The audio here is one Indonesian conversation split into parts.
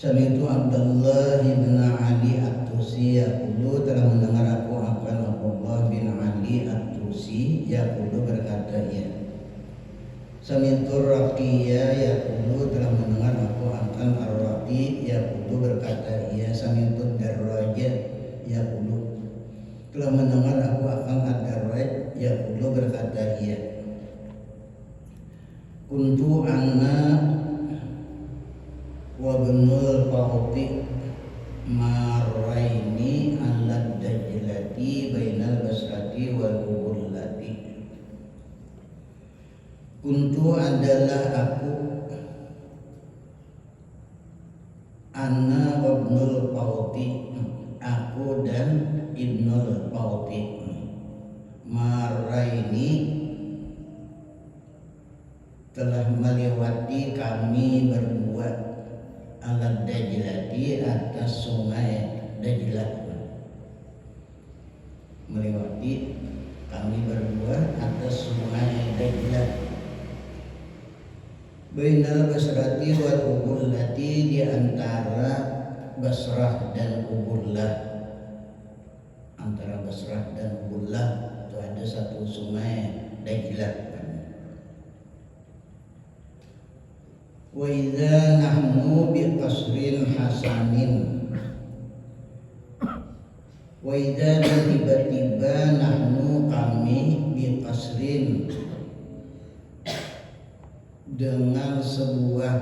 Sami'tu Abdullah bin Ali At-Tusi yaqulu, telah mendengar aku akan Abdullah bin Ali At-Tusi yaqulu berkata ia. Sami'tu Raqiyya yaqulu, telah mendengar aku akan Ar-Raqi yaqulu berkata ia. Sami'tu Darraja yaqulu, telah mendengar aku akan Ad-Darraj yaqulu berkata ia. Kuntu anna wa ibnul Fawti marraini ala dajlati bainal Basrati wal Ubullati. Kuntu adalah aku, anna wa ibnul Fawti, aku dan ibnul Fawti, marraini, telah melewati kami berdua, ala Dajlati, atas sungai Dajlah. Melewati kami berdua atas sungai Dajlah. Bainal Basrati wal Ubullati, di antara Basrah dan Ubullah. Antara Basrah dan Ubullah itu ada satu sungai Dajlah. Wa idza nahnu bi qasrin hasanin, wa idza, tiba-tiba, nahnu, kami, bi qasrin, dengan sebuah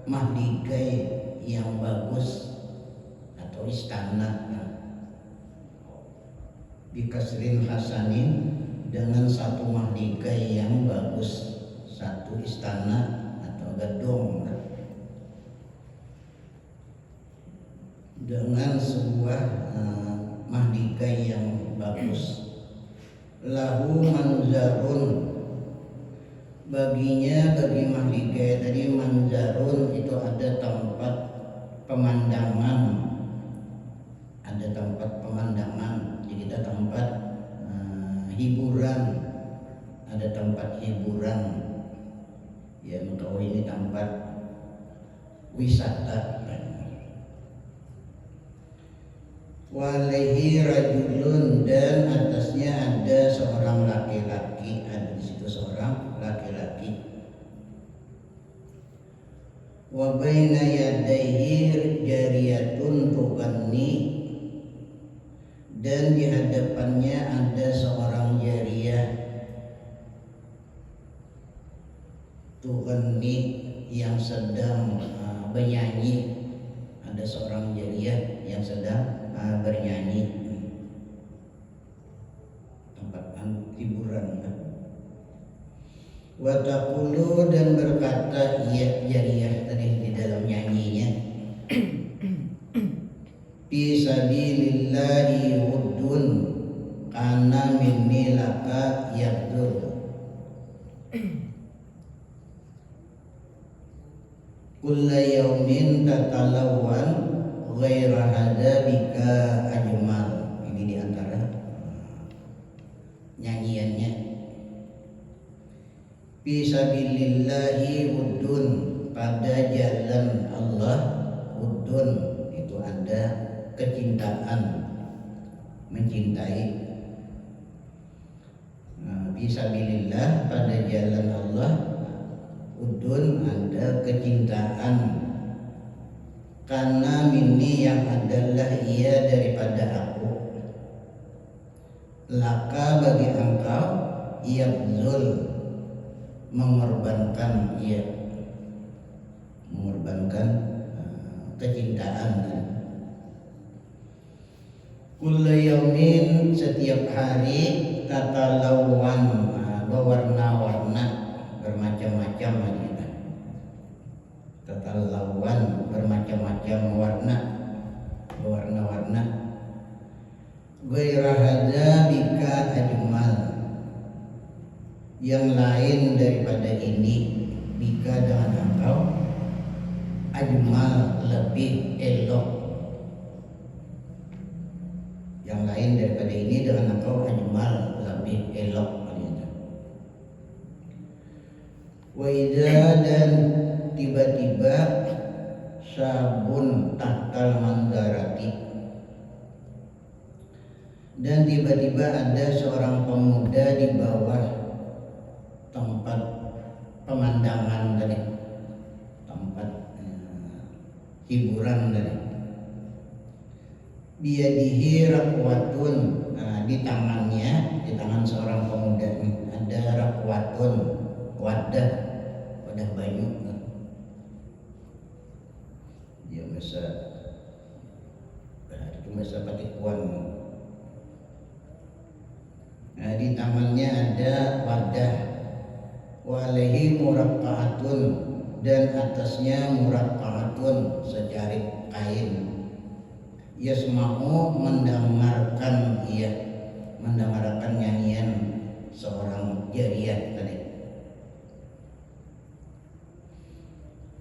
mahligai yang bagus atau istana. Bi qasrin hasanin, dengan satu mahligai yang bagus, satu istana gedung, dengan sebuah mahligai yang bagus. Lahu manzarun, baginya, bagi mahligai tadi, manzarun itu ada tempat pemandangan, ada tempat pemandangan. Jadi kita tempat hiburan, ada tempat hiburan. Ya, engkau ini tempat wisata. Walaihi rajulun, dan atasnya ada seorang laki-laki, ada di situ seorang laki-laki. Wa baina yadayhi jariyatun tuqanni, dan di hadapannya ada seorang jariyah tuqanni, yang sedang bernyanyi. Ada seorang jariyah yang sedang bernyanyi, tempat hiburan. Wa taqulu, dan berkata ia jariyah tadi di dalam nyanyinya, fi sabilillahi wuddun kana minni laka yabdur. Kulla yaumin tatalawwan ghaira hadza bika ajmal. Ini di antara nyanyiannya. Fi sabilillahi wuddun, pada jalan Allah, wuddun itu ada kecintaan, mencintai. Fi sabilillah, pada jalan Allah, udun ada kecintaan. Karena minni, yang adalah ia daripada aku, laka, bagi engkau, yabzul, mengorbankan, ia mengorbankan kecintaan. Kulla yaumin, setiap hari, tatalawwan, berwarna-warna, bermacam-macam aja. Tatalawwan, bermacam-macam warna, berwarna-warna. Ghaira hadza bika ajmal, yang lain daripada ini, bika, dengan engkau, ajmal, lebih elok. Yang lain daripada ini dengan engkau, ajmal, lebih elok. Wa idza, dan tiba-tiba, sabun tahtal mandarati, dan tiba-tiba ada seorang pemuda di bawah tempat pemandangan tadi, tempat hiburan tadi. Biyadihi rakwatun, di tangannya, di tangan seorang pemuda ini ada rakwatun, wadah banyu. Dia masa patikuan. Di tangannya ada wadah, wa alaihi muraqqaatun, dan atasnya muraqqaatun, sejarik kain. Yasma'u, mendengarkan nyanyian seorang jariyah tadi.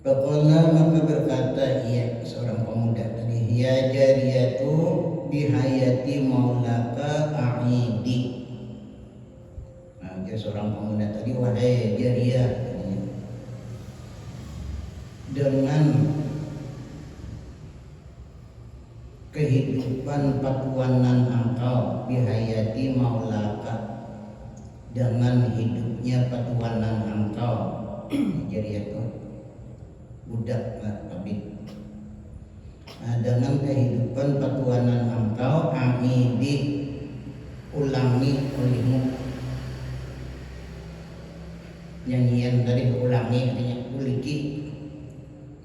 Faqala, maka berkata ia, seorang pemuda tadi, ya jariyatu bihayati maulaka a'idi. Dia seorang pemuda tadi, wahai jariyah, dengan kehidupan patuanan engkau, bihayati maulaka, dengan hidupnya patuanan engkau. Jadi itu budak tapi dengan kehidupan patuanan engkau, amidi, ulangi olehmu. Nyanyian tadi ulangi, artinya uliki.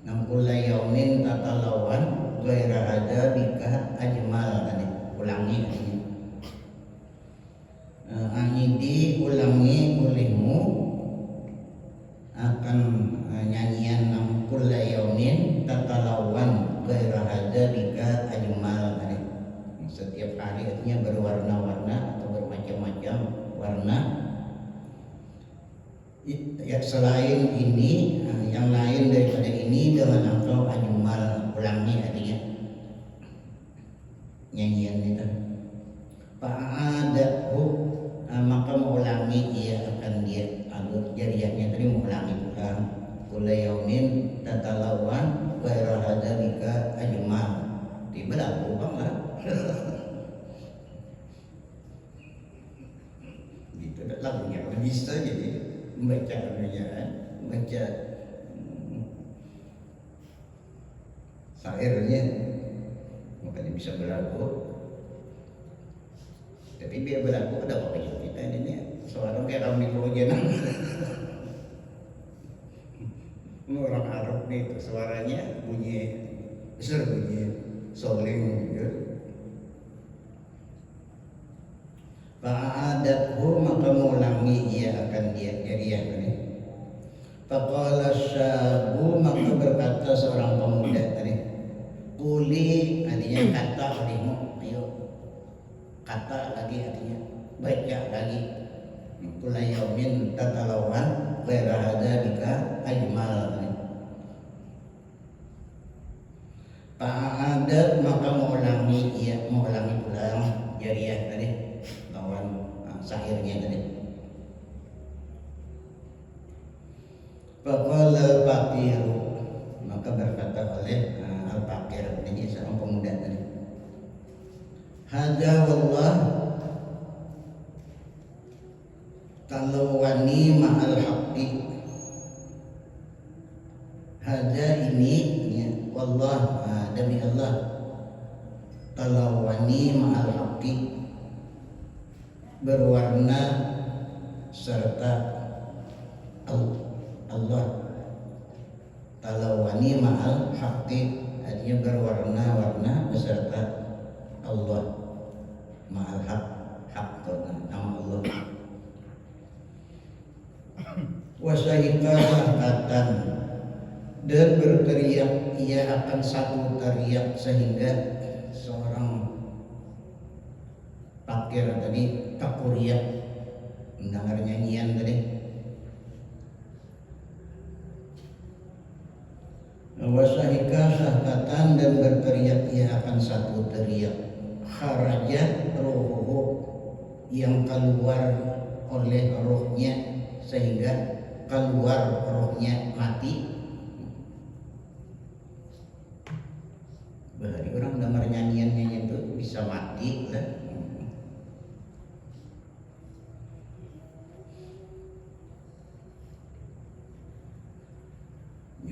Nampula yaumin tatalawan gairah ada bika ajmal, tadi ulangi artinya. Angidi, ulangi olehmu akan nyanyian nampula yaumin tatalawan gairah ada bika ajmal, tadi setiap hari artinya berwarna-warna atau bermacam-macam warna. Ya, selain ini, yang lain daripada ini dengan engkau ajmal, ulangi artinya nyanyian itu. Fa'adahu, maka mengulangi ia akan dia, alur jariyahnya tadi mengulangi ulang. Kula yaumin tatalawan ghaira hadzalika ajmal, tiba lagu banget. Gitu lagunya bisa jadi membaca syairnya, makanya bisa berlagu. Tapi biar berlagu ada apa kita ini suara kayak kami kehujanan. Orang Arab nih itu suaranya bunyi besar, bunyi soling gitu. Fa'adathu, maka mengulangi ia akan dia jariyah tadi. Faqala syabu, maka berkata seorang pemuda tadi, kuli, artinya kata olehmu, ayo kata lagi, artinya baca lagi. Kula yaumin tatalawan ghaira hadzalika ajmal tadi. Fa'adat, maka mengulangi ulang jariyah tadi, lawan syairnya tadi. Faqala al-faqiru, maka berkata oleh al-faqir, ini seorang pemuda tadi, hadza wallah talawani ma'al haqqi. Hadza ini ya, wallah, demi Allah, talawani ma'al haqqi, berwarna serta Allah. Talawani ma'al haqqi, artinya berwarna-warna beserta Allah. Ma'al haq nama Allah. Wasahika sahkatan, dan berteriak ia akan satu teriak, sehingga seorang fakir tadi takuriak mendengar nyanyian tadi. Wasahika sahkatan, dan berteriak ia akan satu teriak. Kharaja ruhuhu, yang keluar oleh rohnya, sehingga keluar rohnya mati. Bahari orang dengar nyanyian itu bisa mati lah.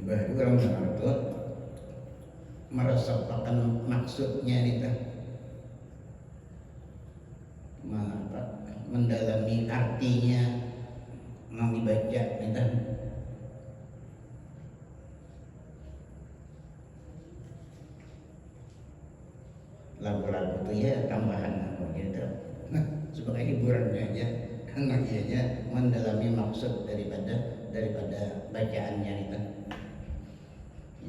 Bahari orang dengar itu merasakan maksudnya itu, mendalami artinya yang dibaca itu. Lagu-lagu itu ya tambahan gitu, sebagai hiburannya aja, aja mendalami maksud daripada bacaannya itu,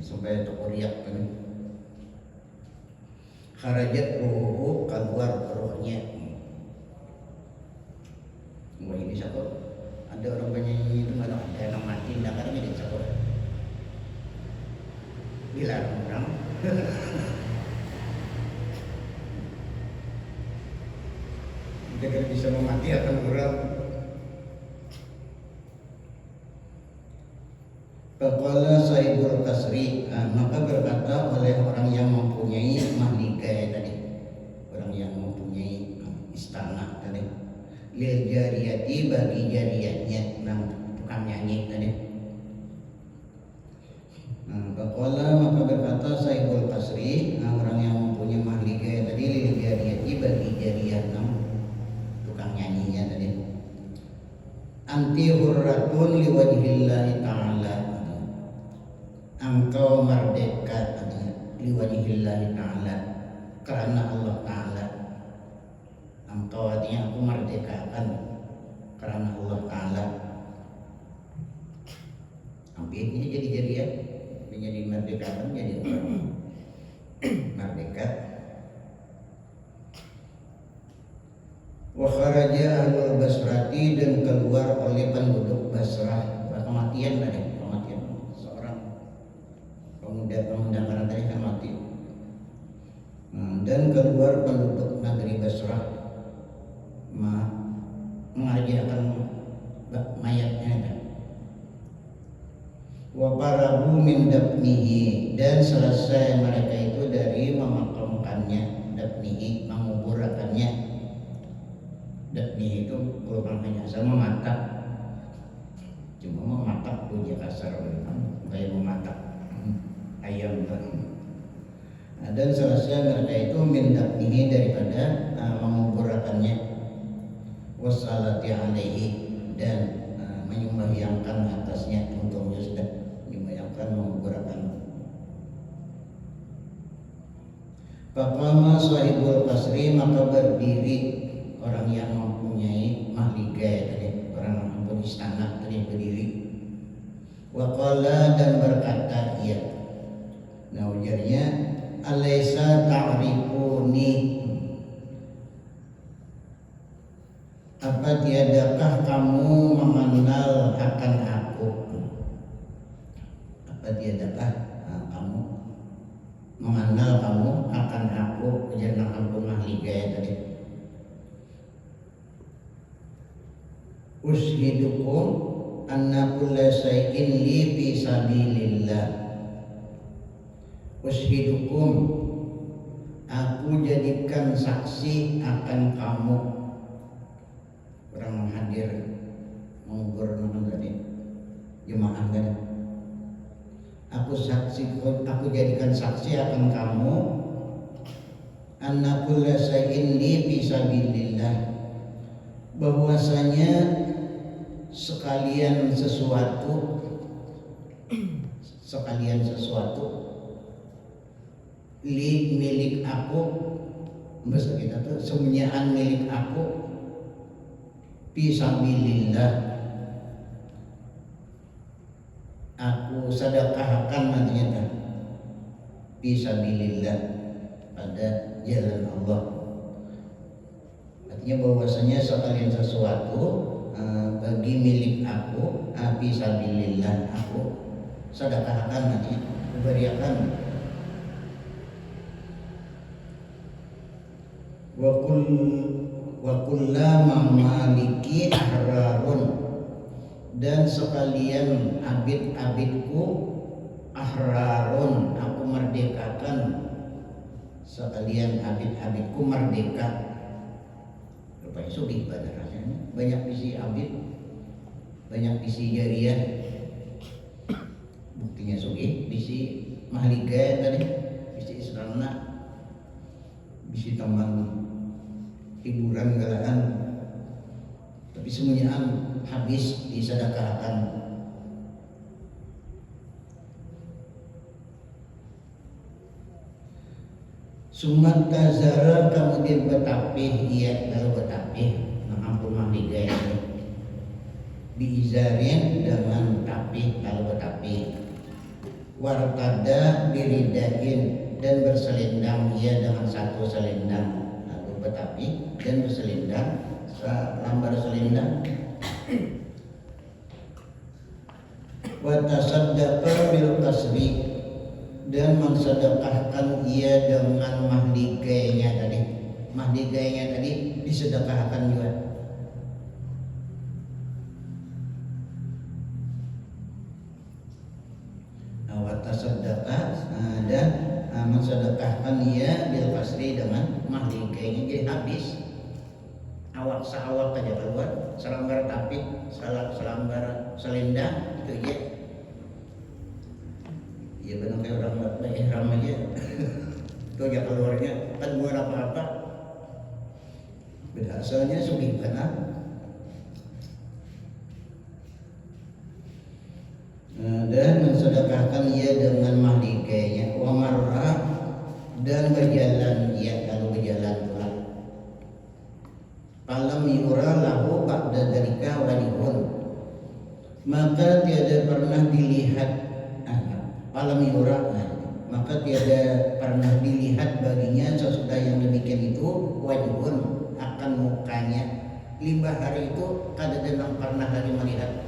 supaya terkoriak kan. Kharajat ruhu, keluar rohnya. Wah ini siapa? Ada orang penyanyi itu nggak ada yang mati, nggak ada yang siapa? Dilarang orang. Kita bisa memati akan kurang. Faqala sahibul kasri, maka berkata oleh orang yang mempunyai mahlika tadi, orang yang mempunyai istana tadi, lil jariyati, bagi jariyatnya, tukang nyanyi tadi. Faqala, maka berkata sahibul kasri, orang yang mempunyai mahlika tadi, lil jariyati, bagi jariyat nyanyinya tadi, anti hurratun liwajhillahi ta'ala, engkau merdeka liwajhillahi ta'ala, karena Allah Ta'ala. Engkau artinya aku merdekakan karena Allah Ta'ala. Hampirnya jadi-jadian, menjadi merdekakan, jadi orang merdeka. Wa kharaja ahlul Basrati, dan keluar oleh penduduk Basrah. Kematian tadi, kematian seorang pemuda karena tadi kan mati. Dan keluar penduduk negeri Basrah mengerjakan mayatnya. Wa parabu min dafnihi, dan selesai mereka itu dari memakamkannya, dafnihi menguburkannya. Dafni itu bukan hanya sama mematak, cuma mematak punya kasar, kayak mematak ayam kan. Dan selesai mereka itu min dafnihi, daripada menguburkannya, wassalati alaihi, dan menyembahyangkan atasnya, untuk sudah menyembahyangkan, menguburkan. Faqama sahibul kasri, maka berdiri orang yang mempunyai mahlika tadi, orang yang mempunyai istana tadi berdiri. Wa qala, dan berkata ia. Nah ujarnya, alaysa ta'rifuni, apa tiadakah kamu mengenal akan aku? Apa tiadakah kamu mengenal kamu akan aku? Ujarnya ampun mahlika tadi. Ushidukum anna kulla shay'in li fi sabilillah. Ushidukum, aku jadikan saksi akan kamu. Orang menghadir mengubur nama tadi jemaah kan. Aku jadikan saksi akan kamu, anna kulla shay'in li fi sabilillah, bahwasanya sekalian sesuatu milik aku, bahasa kita tuh semuanya milik aku, fisabilillah, aku sedekahkan nantinya kan, fisabilillah, pada jalan Allah. Artinya bahwasanya sekalian sesuatu bagi milik aku, fisabilillah, aku sedekahkan nanti, berikan. Wa kullama maliki ahrarun, dan sekalian abid-abidku, ahrarun, aku merdekakan, sekalian abid-abidku merdeka. Rupanya sugih pada rasanya. Banyak bisi abid, banyak bisi jariah. Buktinya sugih, bisi mahliga tadi, bisi Israelna, bisi teman hiburan galaan. Tapi semuanya habis disedekahkan. Sumat tazara kemudian betapih, ia lalu betapih mengampun mahliga ini biizarin dengan tapih lalu betapih, wartada biridain dan berselendang ia dengan satu selendang lalu betapih dan berselendang selambar selendang. Wa tasaddaqa bil qasri dan mensedekahkan ia dengan mahligainya tadi disedekahkan juga. Wa tasaddaqa dan mensedekahkan ia bil qasri dengan mahligainya, jadi habis awak seawak aja keluar, selambar tapi selambar selendang itu ya. Ya benar kayak orang ihram aja. Itu aja keluarnya kan bukan apa-apa. Beda asalnya sugih kana. Dan mensedekahkan ia dengan mahligainya. Wa marra dan berjalan ia lalu berjalan pula. Falam yura lahu ba'da dzalika wajhun, maka tiada pernah dilihat falam yura, maka tiada pernah dilihat baginya sesudah yang demikian itu wajhun akan mukanya. 5 hari itu kada denang pernah lagi melihat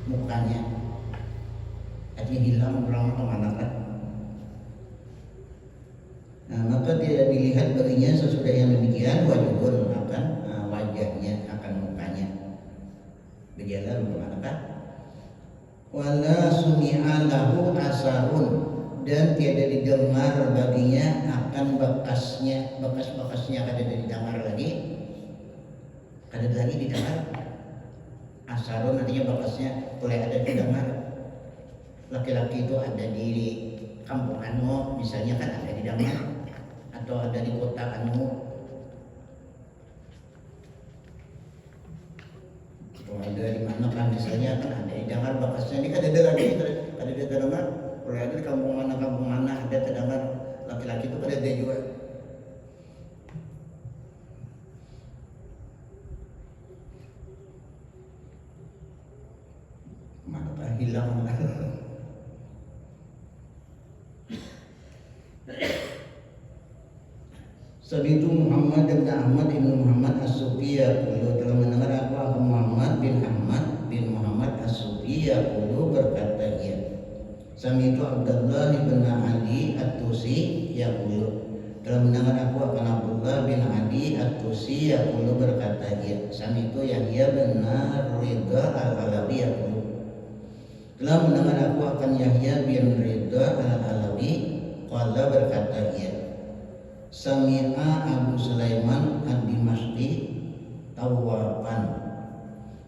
mukanya, artinya hilang orang kemana kan. Maka tidak dilihat baginya sesudah yang demikian wajhun akan wajahnya, akan mukanya. Berjalan kemana kan. Wala sumi'a lahu asarun dan tiada didengar baginya akan bekasnya, bekas-bekasnya kada didengar lagi, kada lagi didengar. Asarun artinya bekasnya boleh ada didengar. Laki-laki itu ada di kampung anu misalnya kan ada didengar, atau ada di kota anu, ada di mana kan misalnya kan ada didengar bakasnya. Ini kan ada lagi, ada terdengar. Kalau ada di kampung mana ada terdengar laki-laki itu kan ada juga. Mana pak hilang. Sabitu Muhammad bin Ahmad bin Muhammad As-Sufi yaqulu, telah mendengar aku Muhammad bin Ahmad bin Muhammad As-Sufi yaqulu berkata ia. Samitu Abdullah bin Ali At-Tusi yaqulu, telah mendengar aku akan Abdullah bin Ali At-Tusi yaqulu berkata ia. Samitu Yahya bin Ridha Al-Alawi yaqulu, telah mendengar aku akan Yahya bin Ridha Al-Alawi qala berkata ia. Sami'a Abu Sulaiman ad-Dimashqi tawafan,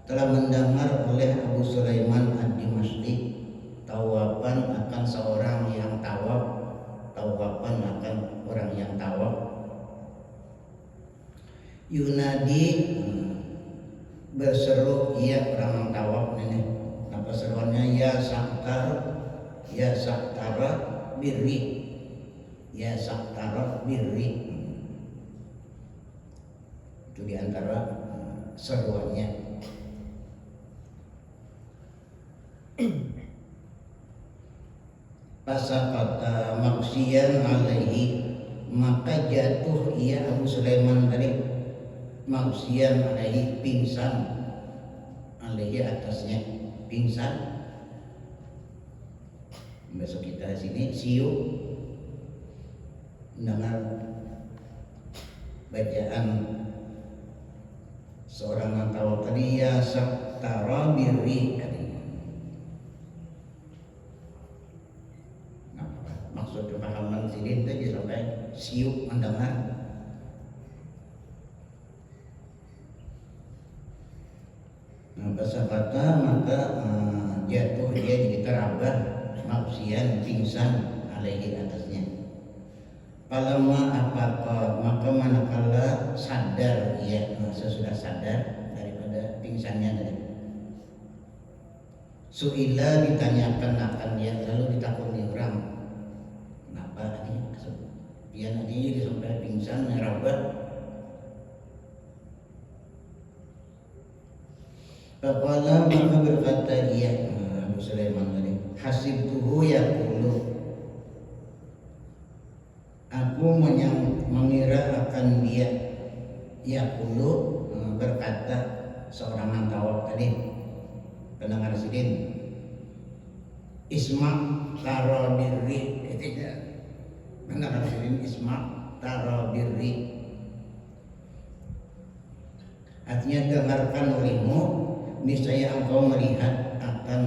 telah mendengar oleh Abu Sulaiman ad-Dimashqi tawafan akan seorang yang tawaf, tawafan akan orang yang tawaf. Yunadi berseru ia orang yang tawaf ini. Apa seruannya? Ya saktara birri, ya saktara birri. Itu diantara seruannya. Pasakata maksian alaihi, maka jatuh ia Abu Sulaiman tadi maksian alaihi, pingsan, alaihi atasnya pingsan. Besok kita sini siu mendengar bacaan seorang yang tahu tadi ya saktara birri. Maksud kepahaman sidin itu sampai siuk mendengar. Nah, pasapata maka jatuh dia jadi terabah maksian pingsan alaihi atasnya. Palama apakah maka manakala sadar ia sesudah sadar daripada pingsannya tadi. Suila ditanyakan akan dia lalu ditakuni orang. Kenapa tadi? Dia nanti sampai pingsan ngerabah. Faqala maka berkata ia Abu Sulaiman tadi, hasibtuhu yaqulu, aku mengira akan dia yaqulu berkata seorang mantawak tadi pendengar sidin, isma taro birri, tidak pendengar sidin isma taro birri, artinya dengarkan olehmu, niscaya engkau melihat akan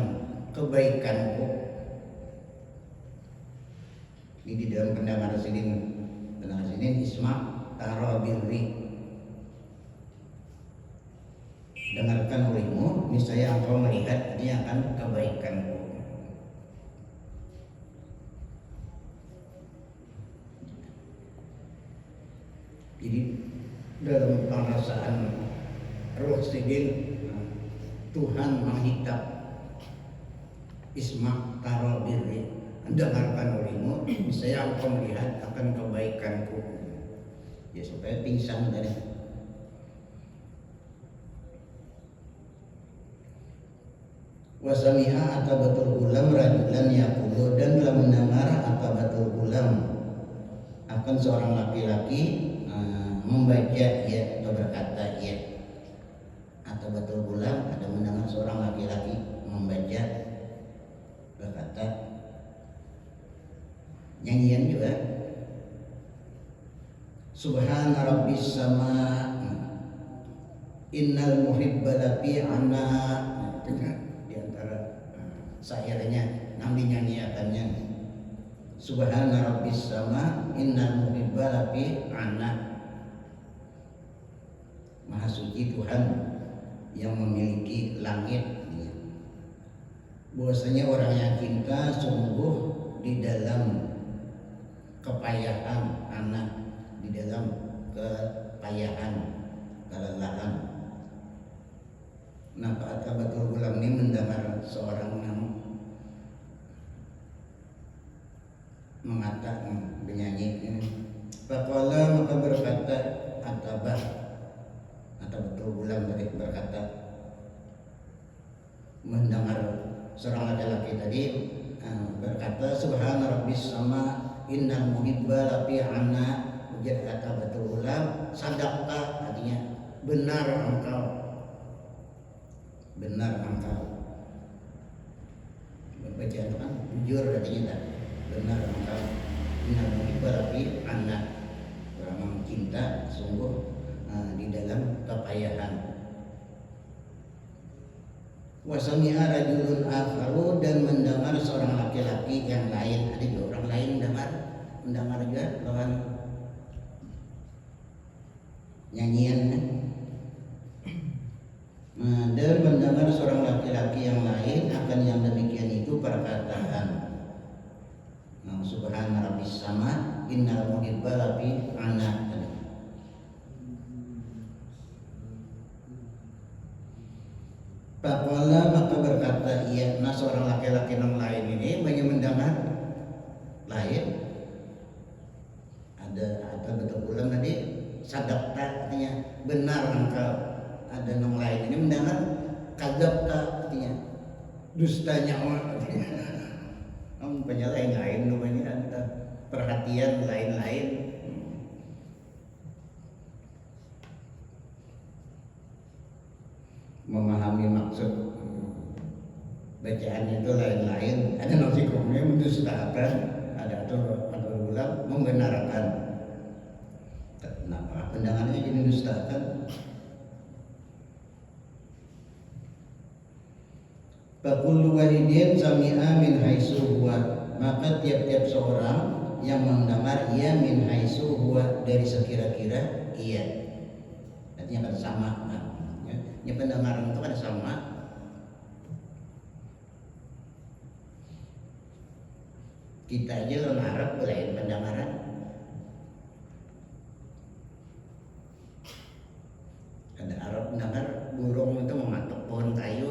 kebaikanku. Ini di dalam pendengar sidin isma taro birri, dengarkan olehmu, niscaya engkau melihat ini akan kebaikanku. Jadi dalam perasaan roh sidin, Tuhan menghitap isma taro birri, dengarkan olehmu, niscaya engkau melihat akan kebaikanku. Ya supaya pingsan tadi. Wasamiha atabatul gulam rajulan yaqulu, dan telah mendengar atabatul gulam akan seorang laki-laki membaca ya atau berkata ya. Atabatul gulam ada mendengar seorang laki-laki membaca berkata, nyanyian juga, Subhana rabbis sama innal muhibba lafi ana, di antara syairnya yang dinyanyiakannya, Subhana rabbis sama innal muhibba lafi ana, Maha suci Tuhan yang memiliki langit. Bahwasanya orang yang cinta sungguh di dalam kepayahan anak, di dalam kepayahan kelelahan. Nah, Pak Atabatul Gulam ini mendengar seorang yang mengatakan penyanyi ini, Faqala maka berkata Atabatul Gulam tadi berkata, mendengar seorang laki-laki tadi berkata, Subhana rabbis sama innal muhibba lafi ana, Atabatul Gulam, sadaqta, artinya benar engkau, bacaan itu kan jujur artinya, benar engkau, innal muhibba lafi ana, orang mencinta sungguh di dalam kepayahan. Wasami'a rajulun akharu, dan mendengar seorang laki-laki yang lain, ada dua orang lain mendengar juga lawan nyanyian. Dan mendengar seorang laki-laki yang lain akan yang demikian itu perkataan, Subhana rabbis sama innal muhibba lafi ana. Faqala maka berkata ia, seorang laki-laki yang lain ini banyak mendengar lain, ada betul ulang tadi sadaqta, artinya benar engkau. Ada yang lain ini mendengar kadzabta, artinya dustanya orang, artinya punya lain-lain namanya, ada perhatian lain-lain. Memahami maksud bacaan itu lain-lain, ada nasikumnya mendustakan, ada atau ulang membenarkan. Kenapa pendengarnya jadi mendustakan? Fakul wahidin sami'a min haitsu huwa, maka tiap-tiap seorang yang mendengar ia min haitsu huwa dari sekira-kira ia. Artinya kan sama kan. Ya, pendengaran itu kan sama. Kita aja lo ngarep lain pendengaran. Ada Arab mendengar burung itu mematuk pohon kayu.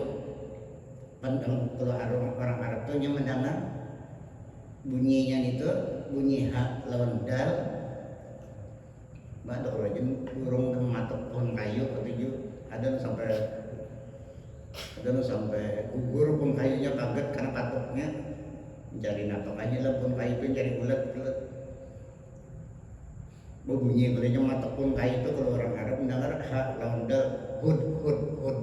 Kalau orang Arab itu yang mendengar bunyinya itu bunyi hak lawan dal. Ada orang burung mematuk pohon kayu atau ada sampai gugur pohon kayunya kaget karena patuknya. Mencari napak aja lah pohon kayu itu cari bulat-bulat. Bunyi katanya matok pohon kayu itu kalau orang Arab mendengar hak lawan dal hud hud hud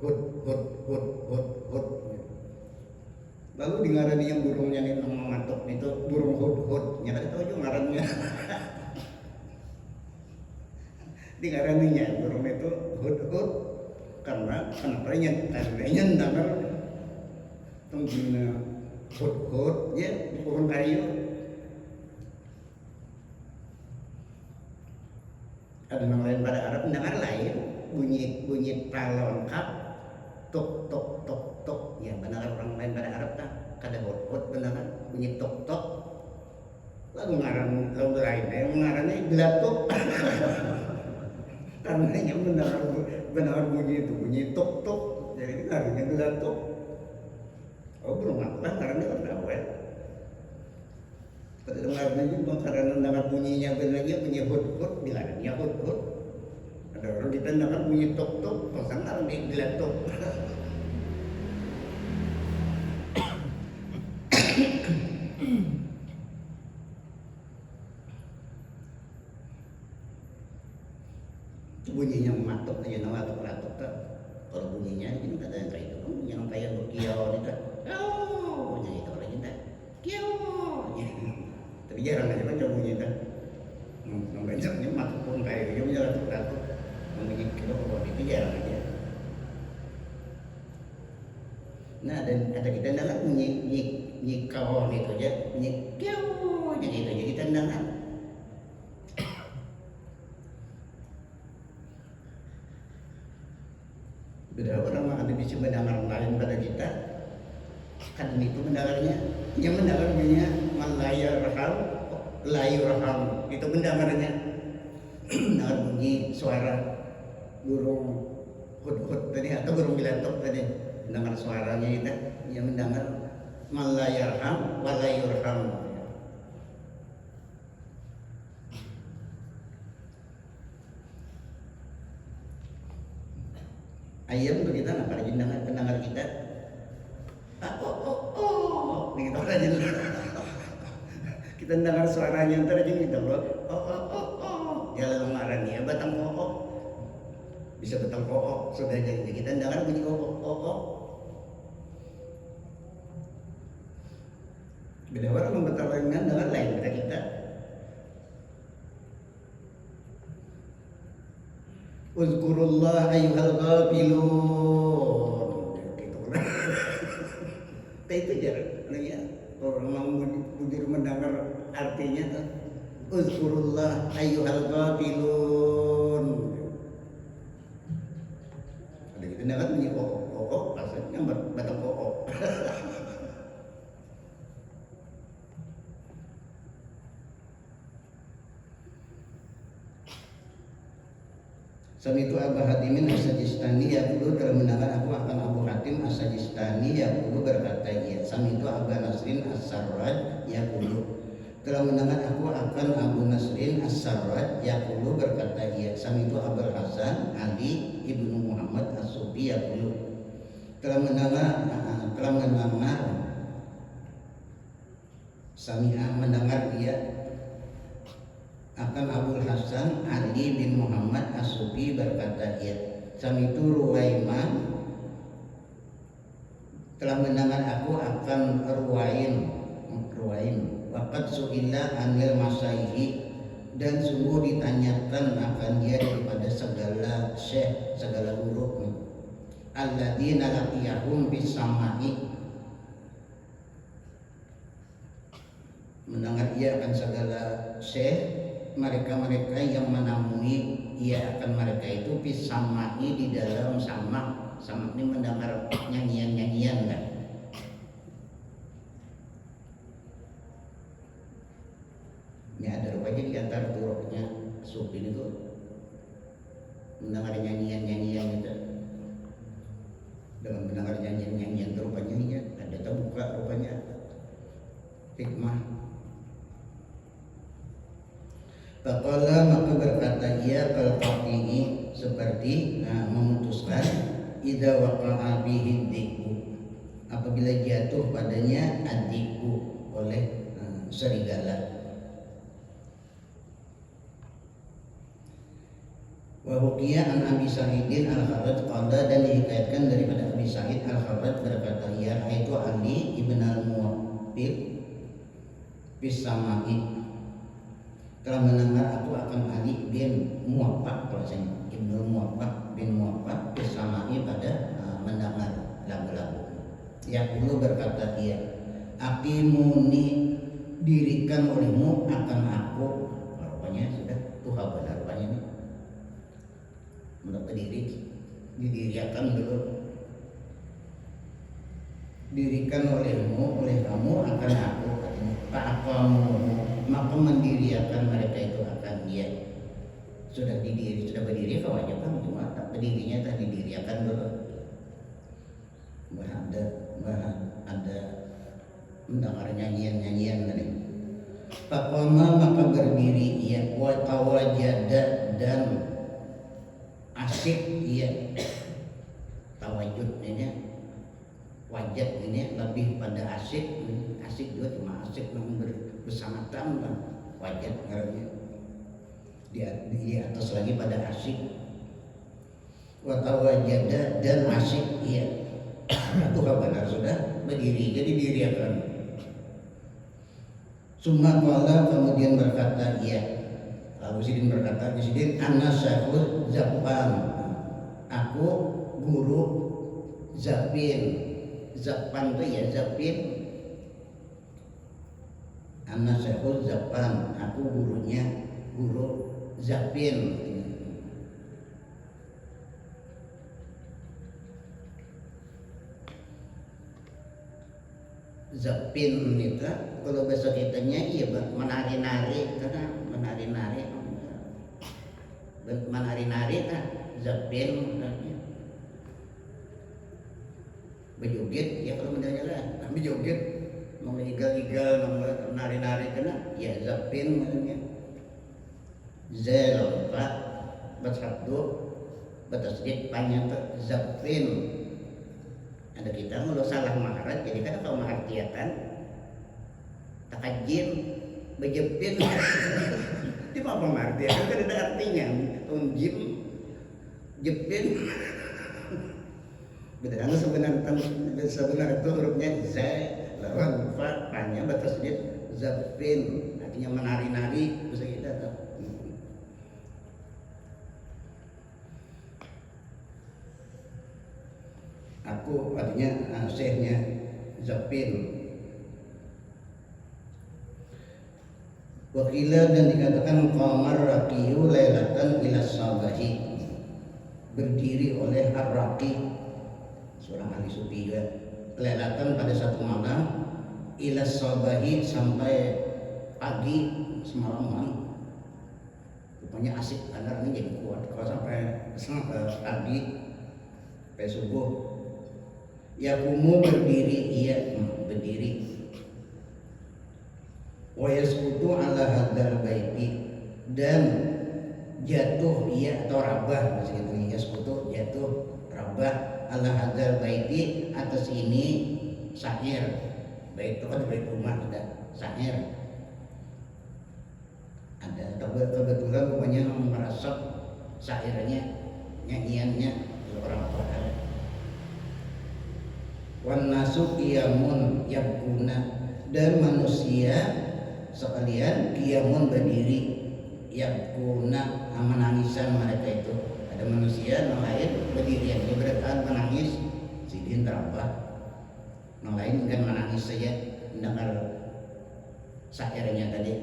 hud hud hud hud hud. Lalu dengaran yang burungnya itu mematok itu burung hud hud. Nyata tahu juga ngarannya. Dengarannya burung itu hud hud karena kenapa tadinya dengar tunggina hud hud ya di pohon kayu. Ada nama lain pada Arab mendengar lain bunyi pralengkap tok tok tok tok ya benar orang lain pada Arab tak kada hud hud benar bunyi tok tok lagu ngaran lagu lain yang ngarannya gelatuk karena yang benar bunyi itu bunyi tok tok jadi ngarannya gelatuk. Oh belum apa ngarannya orang awet. Pada dengarnya juga karena dengar bunyinya benarnya bunyi hud hud bilangnya hud hud. Ada orang kita dengar bunyi tok tok pasang orang di gelatuk. Bunyinya mematuk aja nama latuk tak. Kalau bunyinya ini tak ada yang kayak itu, yang kayak berkiau ni tak. Oh, jadi itu orang kita. Kiau. Tapi jarang aja macam bunyi tak. Banyaknya matuk pun kayak dia punya latuk-latuk. Bunyi kiau itu jarang aja. Nah, ada kita dengar bunyi kau itu aja, bunyi kiau jadi itu aja kita dengar. Beda orang ada bisa mendengar lain pada kita kan itu mendengarnya yang mendengar bunyinya layurham itu mendengarnya mendengar bunyi suara burung hud-hud tadi atau burung gelatok tadi mendengar suaranya kita yang mendengar malayarham walayurham. Ayam tuh kita apa lagi pendengar kita oh gitu aja kita dengar suaranya ntar aja kita oh ya lalu ngarannya batang kook bisa batang kook sudah jadi kita dengar bunyi kook beda orang membatalkan dengar lain pada kita. Uzkurullah ayyuhal ghafilun gitu kan. Itu jarangnya orang mau bujur mendengar artinya tuh uzkurullah ayyuhal ghafilun. Ada kita dengar bunyi kook pasnya batang kook. Sami itu Abu Hatimin As-Sajistani yaqulu telah mendengar aku akan Abu Hatim As-Sajistani yaqulu berkata ia. Sami itu Abu Nasrin As-Sarraj yaqulu telah mendengar aku akan Abu Nasrin As-Sarraj yaqulu berkata ia. Sami itu Abu Hasan Ali ibnu Muhammad As-Sufi yaqulu telah mendengar Sami'ah mendengar ia akan Abul Hasan Ali bin Muhammad As-Sufi berkata ia. Samitu Ruwaiman telah mendengar aku akan Ruwaim waqad su'ila anil masaihi dan sungguh ditanyakan akan dia daripada segala syekh segala guru alladzina laqiyahum bis samai mendengar ia akan segala syekh mereka-mereka yang menemui ia akan mereka itu pisamai di dalam samak. Samak ini mendengar nyanyian-nyanyian kan. Ini ada rupanya di antara turuknya supin itu mendengar nyanyian-nyanyian itu. Dengan mendengar nyanyian-nyanyian itu rupanya ya, ada terbuka rupanya hikmah. Faqala maka berkata ia kalqati'i seperti memutuskan idza waqa'a bihi dzikru apabila jatuh padanya adikku oleh serigala. Wa hukiya an Abi Sa'idin al-Kharraj qala dan dihikayatkan daripada Abi Sa'id al-Kharraj berkata ia itu Ali ibn al-Muwaffir bis samai telah mendengar aku akan Ali bin Muwaffaq kalau saya Ibnu Muwaffaq bin Muwaffaq bis samai pada mendengar lagu-lagu. Yaqulu berkata ia aqimuni dirikan olehmu akan aku. Rupanya sudah Tuhan benar rupanya ini untuk berdiri didirikan dulu dirikan olehmu oleh kamu akan aku fa'aqamu maka mendirikan mereka itu akan dia sudah berdiri kewajiban cuma tak berdirinya tak didirikan dulu ada mendengar nyanyian tadi. Faqama maka berdiri ia wa tawajjada dan asyik ia tawajud ini wajad ini lebih pada asyik juga cuma asyik bersama tambah wajad karena di atas lagi pada asyik wa tawajjada dan asyik ia itu benar sudah berdiri jadi diriakan. Summa qala kemudian berkata ia lalu Sidin berkata Sidin ana syaikh Zabban aku guru Zabin Zabban itu ya Zabin ana syaikh Zabban aku gurunya guru Zabin. Zabin itu kalau bahasa kitanya iya menari-nari karena menari-nari kan Zabin berjoget ya kalau menanya lah tapi joget mau igal-igal mau nari-nari kena ya Zabin maksudnya zel pak bersabdu bertasdid panjang Zabin. Ada kita kalau salah maharat jadi kan kalau mahartiatan takajim bejepin itu apa mahartiatan kan ada artinya jim jepin betul sebenarnya itu hurufnya z lawan fa panjang bertasdid zabin artinya menari-nari bisa kita tahu. Aku artinya syekhnya Zabin. Wakila dan dikatakan qamar raqiyu lailatan ila sabahi berdiri oleh ar-raqi seorang ahli sufi juga lailatan pada satu malam ila sabahi sampai pagi semalaman. Rupanya asik benar ini jadi kuat kalau sampai pagi sampai subuh. Yakumu berdiri ia berdiri wa yasqutu ala hadzal baiti dan jatuh ia atau rabah maksudnya yasqutu jatuh rabah ala hadzal baiti atas ini syair bait itu kan bait rumah ada syair ada kebetulan rupanya merasap syairnya nyanyiannya orang orang wan nasu qiyamun yabkuna dan manusia sekalian qiyamun berdiri yabkuna menangisan mereka itu ada manusia yang lain berdiri yang berdekat menangis Sidin terabah yang lain kan menangis saja mendengar sairnya tadi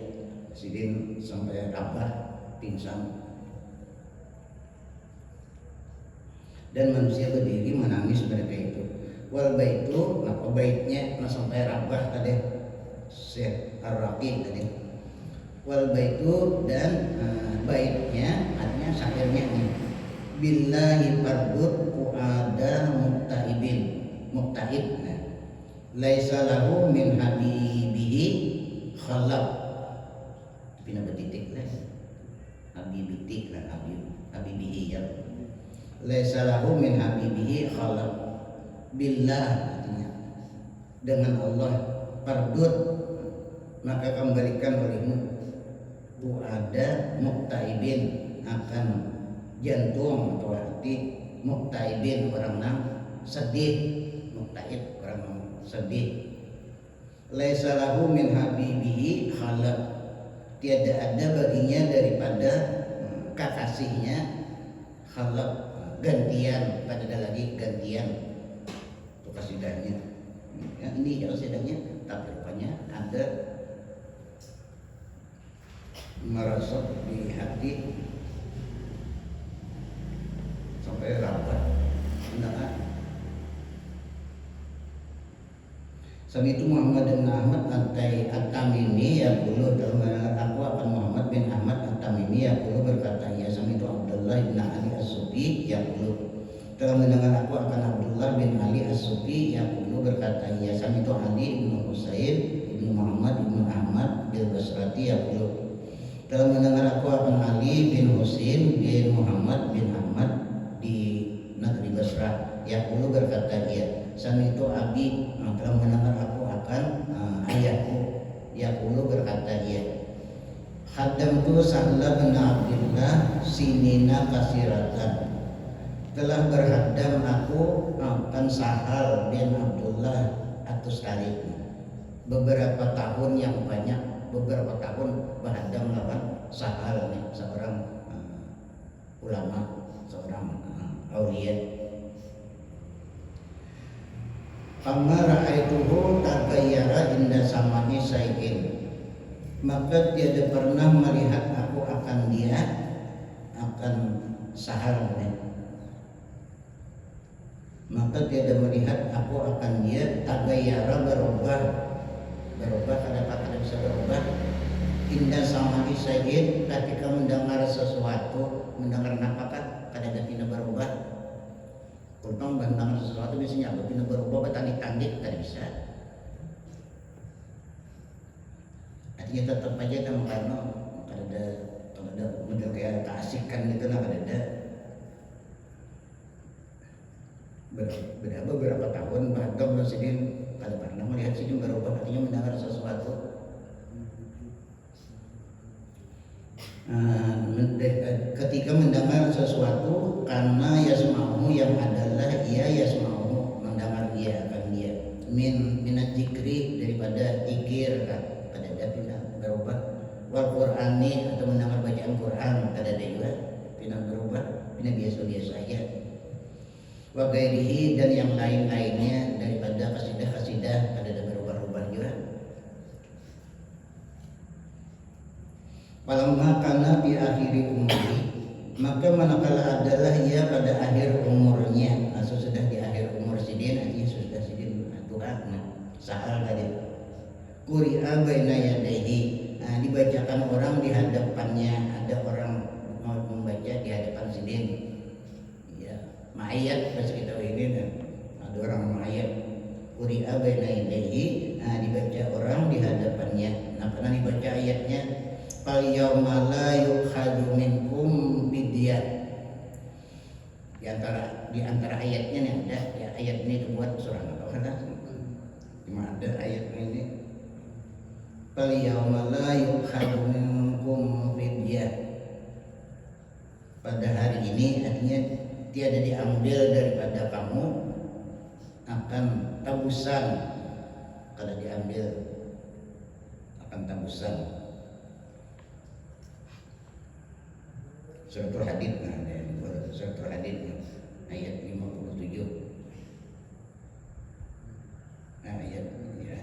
sidin sampai rabah pingsan. Dan manusia berdiri menangis mereka itu. Wal baitu, nah baitnya sampai rabah tadi Syekh Ar-Raqi tadi. Wal baitu dan baitnya artinya syairnya ini. Billahi farbut fuada muqtaibin. Muqtaib. Nah, laisa lahu min habibihi khalaq. Pina betitik lah. Habibitik lah habibihi ya. Laisa lahu min habibihi khalaq. Billah artinya dengan Allah fardut maka kembalikan olehmu ada muqtaibin akan jantung atau hati muqtaibin orang nang sedih, muqtaib orang nang sedih. Laisa lahu min habibihi khalaq, tiada ada baginya daripada kekasihnya khalaq, gantian, tak ada lagi gantian untuk kasidahnya. Ya, ini kasidahnya tapi rupanya ada merasuk di hati sampai rapat. Nah, Sami itu Muhammad bin Ahmad At-Tamimi ya bulu dalam aku akan Muhammad bin Ahmad At-Tamimi ya bulu berkata ya Sami itu Abdullah bin Ali As-Sufi ya bulu telah mendengar aku akan Abdullah bin Ali As-Sufi ya bulu berkata ya Sami itu Ali bin Husain bin Muhammad bin Ahmad bin Basrati ya bulu telah mendengar aku akan Ali bin Husain bin Muhammad bin Ahmad di negeri Basrah ya bulu berkata ya Sami itu Abi telah mendengar aku akan ayahku ya bulu berkata ya Khadamtu Sahla bin Abdullah sinina kasiratan telah berhadam aku akan Sahal bin Abdullah atus kali beberapa tahun yang banyak, beberapa tahun berhadam lawan Sahal nih, seorang ulama, seorang aulia. Amma ra'aituhu tagayyara inda samani sayyid, maka tiada pernah melihat aku akan dia akan Sahal nih. Maka tiada melihat aku akan dia tagayyara berubah kadang-kadang bisa berubah indah sama sayyid ketika mendengar sesuatu, mendengar napakat kadang-kadang tidak berubah. Kalau mendengar sesuatu biasanya apa tidak berubah bertandik-tandik tidak bisa. Artinya tetap aja kan karena ada model kayak keasikan gitu nah ada beberapa tahun bahkan sidin kalau pernah melihat sidin berubah artinya mendengar sesuatu. Ketika mendengar sesuatu karena yasma'u yang adalah ia yasma'u mendengar dia akan dia minat zikri daripada zikir kan pada pindah berubah wal qur'ani atau mendengar bacaan Quran kada ada juga pindah berubah pindah biasa-biasa aja wa ghairihi dan yang lain-lainnya daripada kasidah-kasidah kada ada berubah-ubah juga. Falamma kana bi akhiri umri, maka manakala adalah ia pada akhir umurnya, sudah di akhir umur sidin artinya sudah sidin Tuhan Sahal tadi quri'a baina yadayhi, dibacakan orang di hadapannya, ada orang mau membaca di hadapan sidin ya ma'ayat pas kita ini ada orang ma'ayat quri'a baina yadayhi, dibaca orang di hadapannya. Nah karena dibaca ayatnya fal yauma la yukhadu minkum fidyah, di antara ayatnya nih ada ya, ayat ini dibuat surah apa kan cuma ada ayat ini fal yauma la yukhadu minkum fidyah, pada hari ini artinya tiada diambil daripada kamu akan tabusan, kalau diambil akan tabusan. Suratul Hadid Suratul Hadid ayat 57. Ayat ya.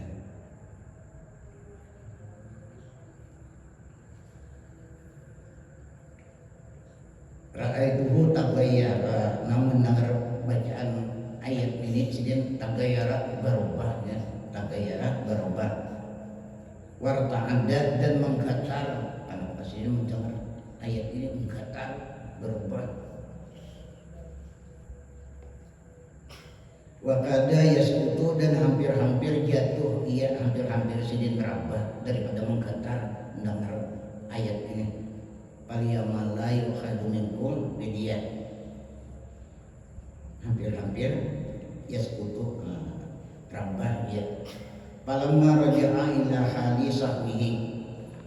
Ra'aituhu tagayyara, namun dengar bacaan ayat ini sidin tagayyara berubahnya, tagayyara berubah. Warta'adda dan menggetar, karena pastinya mendengar ayat ini menggetar berubah. Wakada yaskutu dan hampir-hampir jatuh, ia hampir-hampir sidin merabah daripada menggetar mendengar ayat ini. Paliyamala yukhadu minkum media, hampir-hampir yaskutu rambah ya. Falamma raja'a ila hali sahwihi,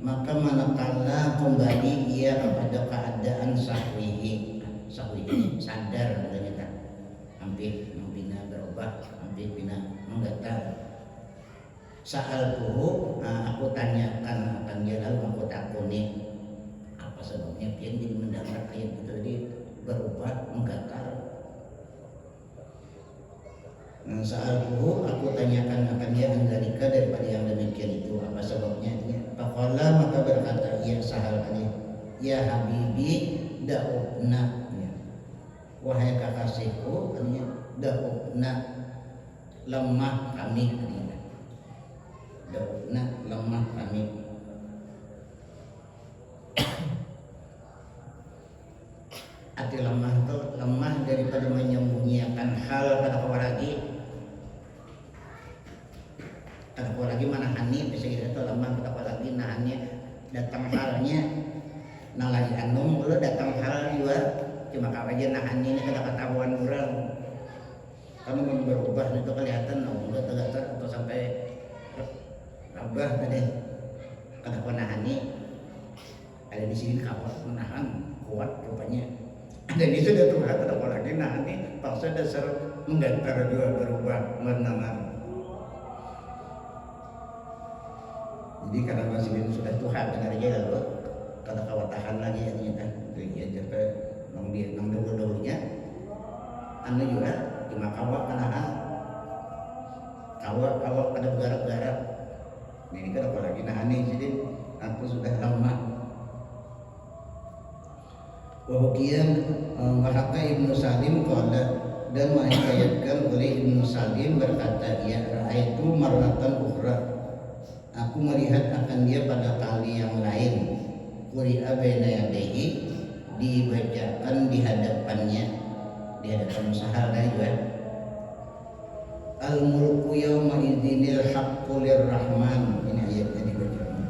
maka manakala kembali ia kepada keadaan sahwihi, sahwihi sadar ternyata hampir membina berubah, hampir bina menggetar. Sa'altuhu, aku tanyakan akan dia, lalu aku takuni apa sebabnya dia jadi mendengar ayat itu tadi berubah menggetar. Sa'altuhu, aku tanyakan akan dia andalika daripada yang demikian itu, apa sebabnya dia. Faqala, maka berkata ia sahal tadi, ya habibi da'ubna, ya. Wahai kekasihku, artinya da'ubna, lemah kami, artinya da'ubna, lemah kami. Arti lemah itu lemah daripada menyembunyikan hal kata kau lagi manahani bisa gitu lemah kata kau lagi nahannya datang halnya nang lagi anung lo datang hal juga cuma kau aja nahannya ini kata ketahuan orang kamu mau berubah itu kelihatan lo tegater atau sampai rabah tadi kata kau nahani ada di sini kau menahan kuat rupanya. Dan itu sudah Tuhan kenapa lagi nanti paksa dasar menggantar juga berubah mendengar. Jadi karena masih sudah Tuhan dengar aja lalu kata kawatahan lagi ya kan dia sampai nang dulu-dulunya anu juga cuma kawak kanahan kawak pada bergarap-garap ini kenapa lagi nahan nih jadi aku sudah lama. Wahukian Wahaka Ibnu Salim qala, dan menghikayatkan oleh Ibnu Salim berkata, ya ra'aitu marratan ukhra, aku melihat akan dia pada kali yang lain. Quri'a baina yadayhi, dibacakan di hadapannya, di hadapan sahal juga. Al-mulku yawma idzinil haqqu lirrahman, ini ayatnya dibacakan.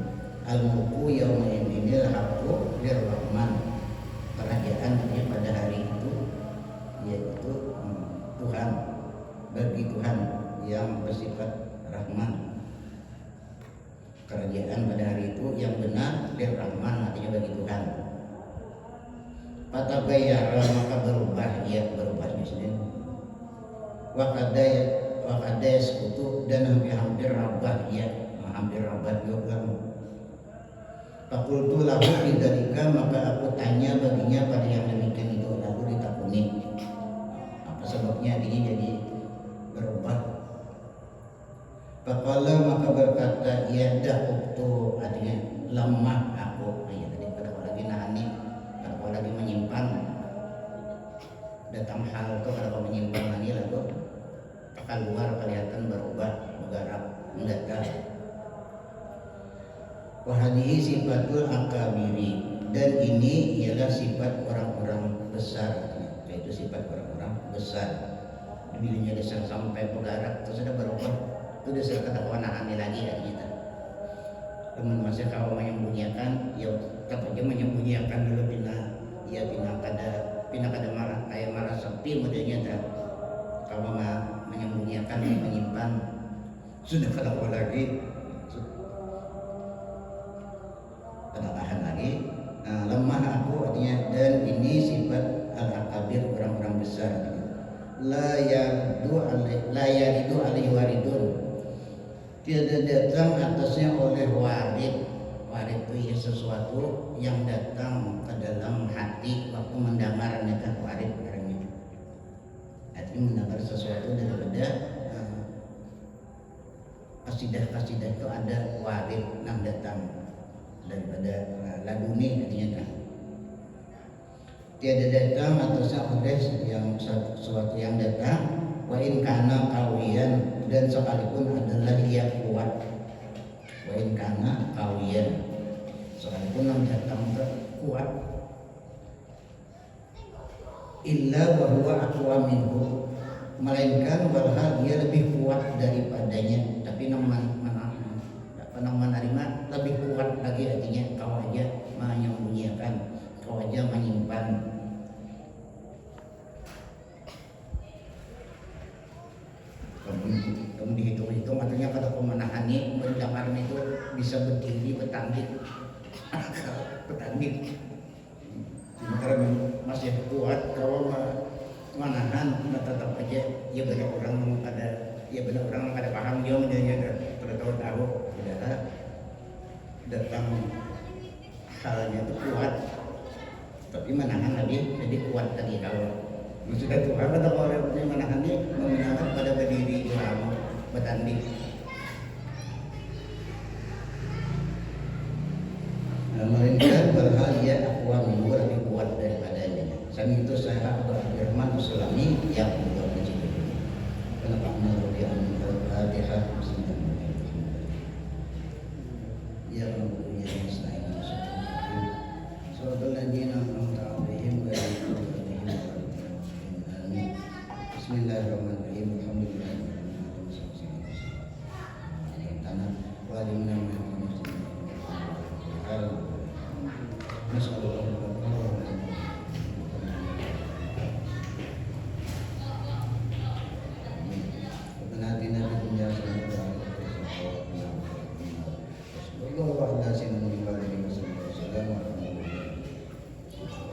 Al-mulku yawma idzinil haqqu lirrahman, kerajaan pada hari itu yaitu Tuhan, bagi Tuhan yang bersifat Rahman. Kerajaan pada hari itu yang benar Rahman, artinya bagi Tuhan. Fatabayyara, maka berubah, ia berubah sendiri. Wakadaya sekutu, dan hampir rabah, ia hampir rabah juga. Fakultu lahu bidzalika, maka aku tanya baginya pada yang demikian itu, lalu ditakuni apa sebabnya dia jadi berubah. Faqala, maka berkata ya da'ubtu, artinya lemah aku. Ya tadi pada lagi nahani, pada lagi menyimpan datang hal itu pada menyimpan lagi lalu keluar kelihatan berubah bergerak mendatar. Wahadihi sifatul akabiri, dan ini ialah sifat orang-orang besar, yaitu sifat orang-orang besar. Bilinya dasar sampai bergerak itu sudah berubah, itu dasar kata kewenangan lagi ya kita. Teman masih kalau menyembunyikan, ya katanya menyembunyikan dulu pina kada marah kayak marah sepi modelnya dah. Kalau menyembunyikan menyimpan sudah kada lagi. Penambahan lagi, lemah aku artinya, dan ini sifat al-akabir, orang-orang besar. La yaridu alaihi waridun, tiada datang atasnya oleh warid. Warid itu ya sesuatu yang datang ke dalam hati waktu mendengar nikah warid barangnya. Artinya mendengar sesuatu daripada kasidah-kasidah itu ada warid yang datang daripada laduni artinya kan. tiada datang atau sahabat yang sesuatu yang datang, wa in kana kawiyan, dan sekalipun adalah ia kuat, wa in kana kawiyan, sekalipun yang datang kuat, illa wa huwa aqwa minhu, melainkan walhal dia lebih kuat daripadanya, tapi menerima lebih kuat lagi, artinya kau aja menyembunyikan, kau aja menyimpan. Kamu dihitung-hitung, artinya kata pemenahani mendengar itu bisa berdiri bertanding, bertanding. Karena masih kuat, kalau menahan tetap aja ya banyak orang pada paham dia menjadinya tahu tidak datang halnya itu kuat, tapi menahan lagi jadi kuat lagi. Kalau sudah Tuhan atau kalau menahan ini memenangkan pada berdiri lama bertanding. Melainkan berhal ia aqwa minhu, lebih kuat daripadanya. Sami itu saya Abdul Rahman Sulami yang berwajib. Kenapa